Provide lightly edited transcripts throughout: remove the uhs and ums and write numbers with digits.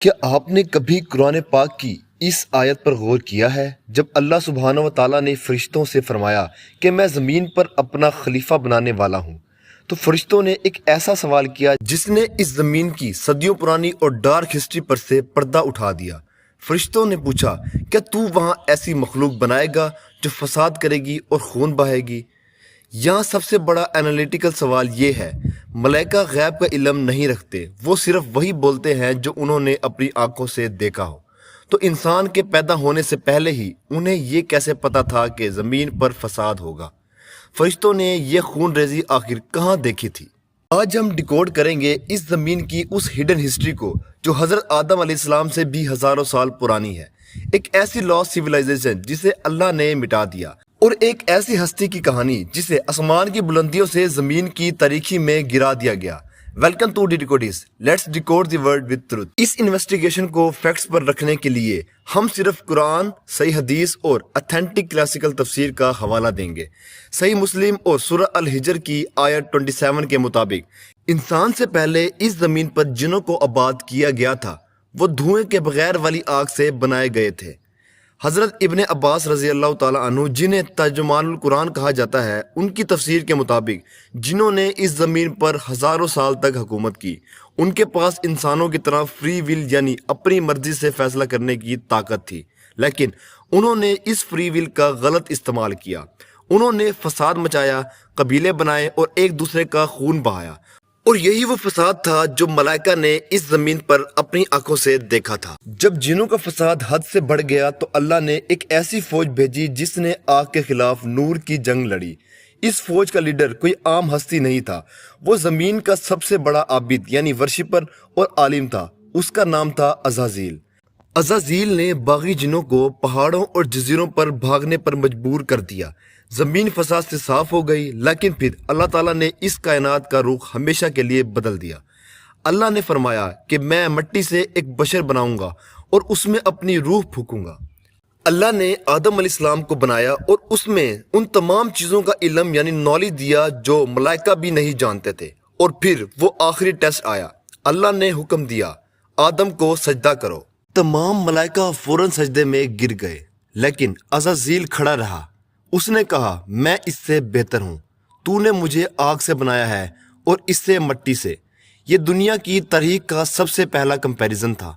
کیا آپ نے کبھی قرآن پاک کی اس آیت پر غور کیا ہے جب اللہ سبحانہ و تعالیٰ نے فرشتوں سے فرمایا کہ میں زمین پر اپنا خلیفہ بنانے والا ہوں، تو فرشتوں نے ایک ایسا سوال کیا جس نے اس زمین کی صدیوں پرانی اور ڈارک ہسٹری پر سے پردہ اٹھا دیا۔ فرشتوں نے پوچھا، کیا تو وہاں ایسی مخلوق بنائے گا جو فساد کرے گی اور خون بہائے گی؟ یہاں سب سے بڑا انالیٹیکل سوال یہ ہے، ملائکہ غیب کا علم نہیں رکھتے، وہ صرف وہی بولتے ہیں جو انہوں نے اپنی آنکھوں سے دیکھا ہو۔ تو انسان کے پیدا ہونے سے پہلے ہی انہیں یہ کیسے پتا تھا کہ زمین پر فساد ہوگا؟ فرشتوں نے یہ خون ریزی آخر کہاں دیکھی تھی؟ آج ہم ڈیکوڈ کریں گے اس زمین کی اس ہڈن ہسٹری کو جو حضرت آدم علیہ السلام سے بھی ہزاروں سال پرانی ہے، ایک ایسی لاس سیویلائزیشن جسے اللہ نے مٹا دیا، اور ایک ایسی ہستی کی کہانی جسے آسمان کی بلندیوں سے زمین کی تاریکی میں گرا دیا گیا۔ Welcome to Decodes, let's decode the world with truth. اس انویسٹیگیشن کو فیکٹس پر رکھنے کے لیے ہم صرف قرآن، صحیح حدیث اور اتھینٹک کلاسیکل تفسیر کا حوالہ دیں گے۔ صحیح مسلم اور سورہ الحجر کی آیت 27 کے مطابق انسان سے پہلے اس زمین پر جنوں کو آباد کیا گیا تھا، وہ دھوئیں کے بغیر والی آگ سے بنائے گئے تھے۔ حضرت ابن عباس رضی اللہ تعالیٰ عنہ، جنہیں ترجمان القرآن کہا جاتا ہے، ان کی تفسیر کے مطابق جنہوں نے اس زمین پر ہزاروں سال تک حکومت کی، ان کے پاس انسانوں کی طرح فری ول یعنی اپنی مرضی سے فیصلہ کرنے کی طاقت تھی، لیکن انہوں نے اس فری ول کا غلط استعمال کیا۔ انہوں نے فساد مچایا، قبیلے بنائے اور ایک دوسرے کا خون بہایا، اور یہی وہ فساد تھا جو ملائکہ نے اس زمین پر اپنی آنکھوں سے دیکھا تھا۔ جب جنوں کا فساد حد سے بڑھ گیا تو اللہ نے ایک ایسی فوج بھیجی جس نے آگ کے خلاف نور کی جنگ لڑی۔ اس فوج کا لیڈر کوئی عام ہستی نہیں تھا، وہ زمین کا سب سے بڑا عابد یعنی ورشپر اور عالم تھا۔ اس کا نام تھا عزازیل۔ عزازیل نے باغی جنوں کو پہاڑوں اور جزیروں پر بھاگنے پر مجبور کر دیا۔ زمین فساد سے صاف ہو گئی، لیکن پھر اللہ تعالیٰ نے اس کائنات کا رخ ہمیشہ کے لیے بدل دیا۔ اللہ نے فرمایا کہ میں مٹی سے ایک بشر بناؤں گا اور اس میں اپنی روح پھونکوں گا۔ اللہ نے آدم علیہ السلام کو بنایا اور اس میں ان تمام چیزوں کا علم یعنی نالج دیا جو ملائکہ بھی نہیں جانتے تھے، اور پھر وہ آخری ٹیسٹ آیا۔ اللہ نے حکم دیا، آدم کو سجدہ کرو۔ تمام ملائکہ فوراً سجدے میں گر گئے، لیکن عزازیل کھڑا رہا۔ اس نے کہا، میں اس سے بہتر ہوں، تو نے مجھے آگ سے بنایا ہے اور اس سے مٹی سے۔ یہ دنیا کی تاریخ کا سب سے پہلا کمپیریزن تھا،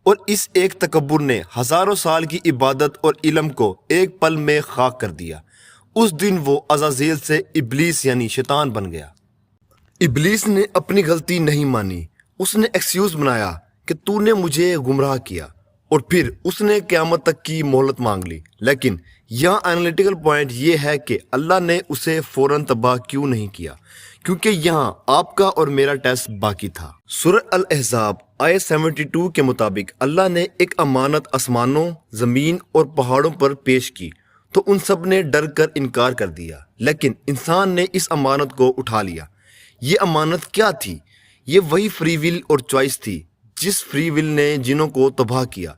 اور اس ایک تکبر نے ہزاروں سال کی عبادت اور علم کو ایک پل میں خاک کر دیا۔ اس دن وہ عزازیل سے ابلیس یعنی شیطان بن گیا۔ ابلیس نے اپنی غلطی نہیں مانی، اس نے ایکسکیوز بنایا کہ تو نے مجھے گمراہ کیا، اور پھر اس نے قیامت تک کی مہلت مانگ لی۔ لیکن یہاں انالیٹیکل پوائنٹ یہ ہے کہ اللہ نے اسے فوراً تباہ کیوں نہیں کیا، کیونکہ یہاں آپ کا اور میرا ٹیسٹ باقی تھا۔ سورہ الاحزاب آیت 72 کے مطابق اللہ نے ایک امانت آسمانوں، زمین اور پہاڑوں پر پیش کی، تو ان سب نے ڈر کر انکار کر دیا، لیکن انسان نے اس امانت کو اٹھا لیا۔ یہ امانت کیا تھی؟ یہ وہی فری ول اور چوائس تھی جس فری ول نے جنوں کو تباہ کیا،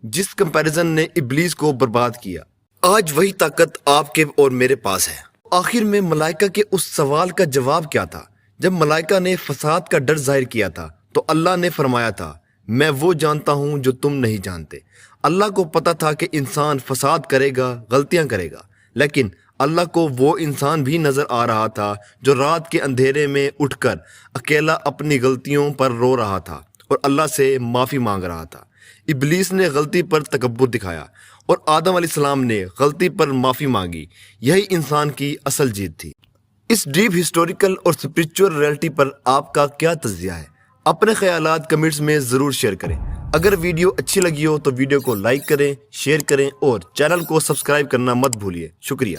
جس کمپیریزن نے ابلیس کو برباد کیا۔ آج وہی طاقت آپ کے اور میرے پاس ہے۔ آخر میں ملائکہ کے اس سوال کا جواب کیا تھا؟ جب ملائکہ نے فساد کا ڈر ظاہر کیا تھا تو اللہ نے فرمایا تھا، میں وہ جانتا ہوں جو تم نہیں جانتے۔ اللہ کو پتا تھا کہ انسان فساد کرے گا، غلطیاں کرے گا، لیکن اللہ کو وہ انسان بھی نظر آ رہا تھا جو رات کے اندھیرے میں اٹھ کر اکیلا اپنی غلطیوں پر رو رہا تھا اور اللہ سے معافی مانگ رہا تھا۔ ابلیس نے غلطی پر تکبر دکھایا اور آدم علیہ السلام نے غلطی پر معافی مانگی۔ یہی انسان کی اصل جیت تھی۔ اس ڈیپ ہسٹوریکل اور اسپرچول ریئلٹی پر آپ کا کیا تجزیہ ہے؟ اپنے خیالات کمنٹس میں ضرور شیئر کریں۔ اگر ویڈیو اچھی لگی ہو تو ویڈیو کو لائک کریں، شیئر کریں اور چینل کو سبسکرائب کرنا مت بھولیے۔ شکریہ۔